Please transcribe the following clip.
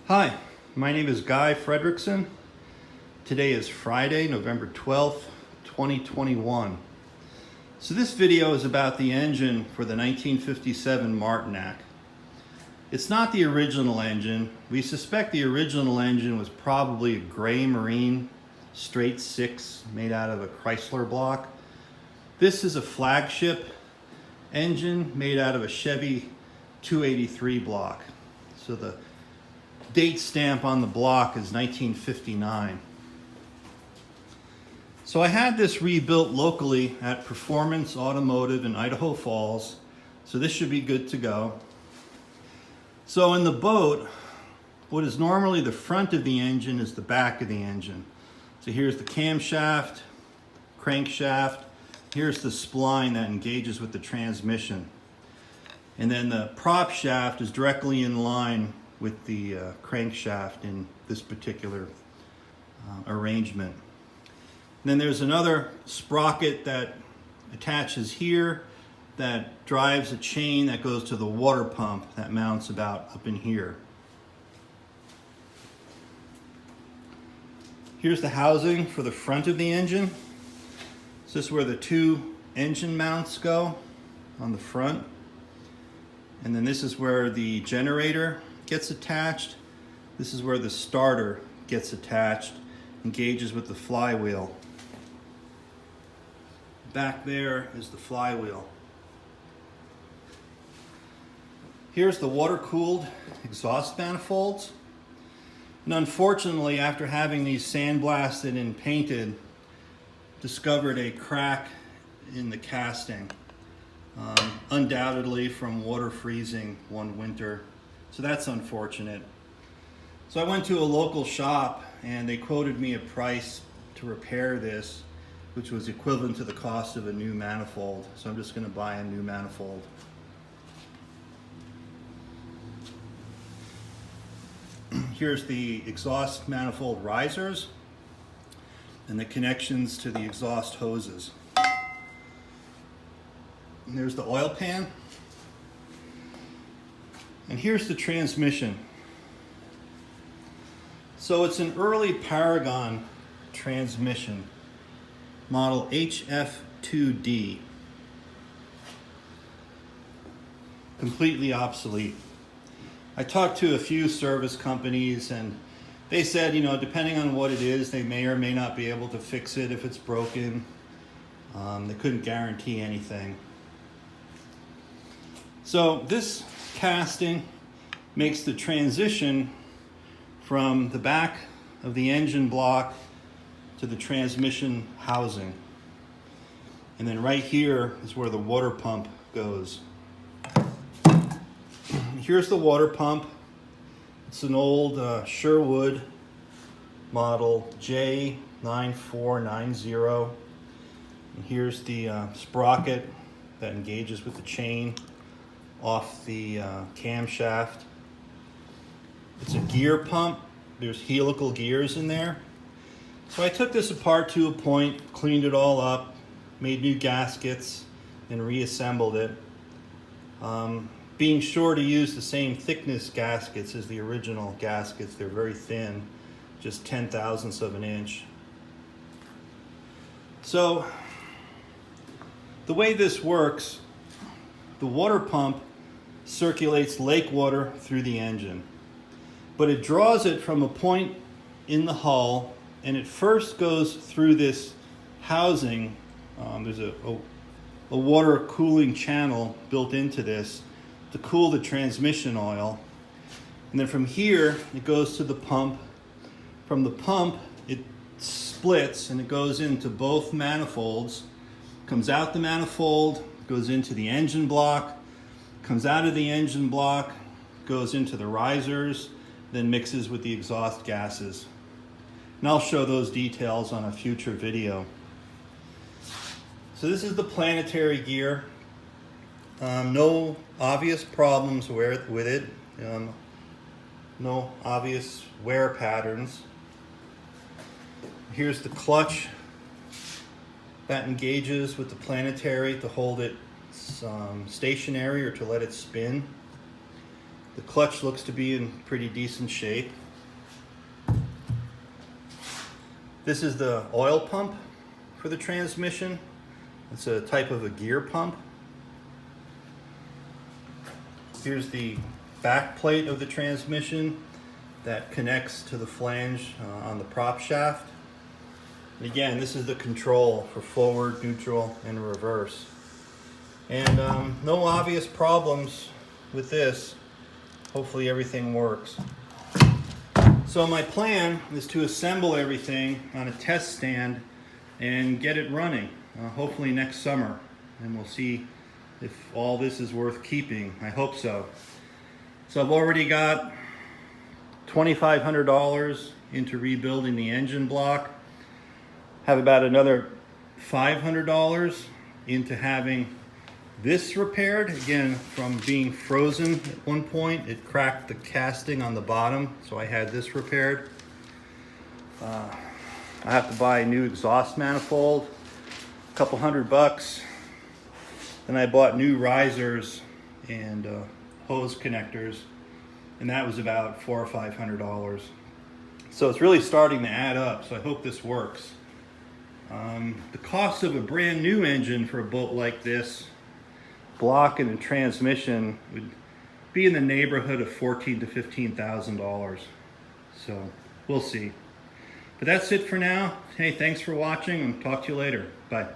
Hi, my name is Guy Fredrickson. Today is Friday, November 12th, 2021. So this video is about the engine for the 1957 Martinac. It's not the original engine. We suspect the original engine was probably a gray marine straight six made out of a Chrysler block. This is a flagship engine made out of a Chevy 283 block. So the date stamp on the block is 1959. So I had this rebuilt locally at Performance Automotive in Idaho Falls. So this should be good to go. So in the boat, what is normally the front of the engine is the back of the engine. So here's the camshaft, crankshaft. Here's the spline that engages with the transmission. And then the prop shaft is directly in line with the crankshaft in this particular arrangement. And then there's another sprocket that attaches here that drives a chain that goes to the water pump that mounts about up in here. Here's the housing for the front of the engine. So this is where the two engine mounts go on the front. And then this is where the generator gets attached. This is where the starter gets attached, engages with the flywheel. Back there is the flywheel. Here's the water-cooled exhaust manifolds. And unfortunately, after having these sandblasted and painted, discovered a crack in the casting, undoubtedly from water freezing one winter. So that's unfortunate. So I went to a local shop and they quoted me a price to repair this, which was equivalent to the cost of a new manifold. So I'm just going to buy a new manifold. Here's the exhaust manifold risers and the connections to the exhaust hoses. And there's the oil pan. And here's the transmission. So it's an early Paragon transmission, model HF2D. Completely obsolete. I talked to a few service companies and they said, depending on what it is, they may or may not be able to fix it if it's broken. They couldn't guarantee anything. So this casting makes the transition from the back of the engine block to the transmission housing. And then right here is where the water pump goes. Here's the water pump. It's an old Sherwood model J9490. And here's the sprocket that engages with the chain off the camshaft. It's a gear pump. There's helical gears in there. So I took this apart to a point, cleaned it all up, made new gaskets, and reassembled it. Being sure to use the same thickness gaskets as the original gaskets. They're very thin, just 0.010 of an inch. So the way this works, the water pump circulates lake water through the engine, but it draws it from a point in the hull, and it first goes through this housing. There's a water cooling channel built into this to cool the transmission oil, and then from here it goes to the pump. From the pump it splits and it goes into both manifolds, comes out the manifold, goes into the engine block, comes out of the engine block, goes into the risers, then mixes with the exhaust gases. And I'll show those details on a future video. So this is the planetary gear. No obvious problems with it. No obvious wear patterns. Here's the clutch that engages with the planetary to hold it stationary or to let it spin. The clutch looks to be in pretty decent shape. This is the oil pump for the transmission. It's a type of a gear pump. Here's the back plate of the transmission that connects to the flange on the prop shaft. And again, this is the control for forward, neutral, and reverse. And no obvious problems with this. Hopefully everything works. So my plan is to assemble everything on a test stand and get it running, hopefully next summer. And we'll see if all this is worth keeping. I hope so. So I've already got $2,500 into rebuilding the engine block. Have about another $500 into having this repaired. Again, from being frozen at one point, it cracked the casting on the bottom, so I had this repaired. I have to buy a new exhaust manifold, a couple $100. Then I bought new risers and hose connectors, and that was about $400 or $500. So it's really starting to add up, so I hope this works. The cost of a brand new engine for a boat like this, block and a transmission, would be in the neighborhood of $14,000 to $15,000. So we'll see. But that's it for now. Hey, thanks for watching, and talk to you later. Bye.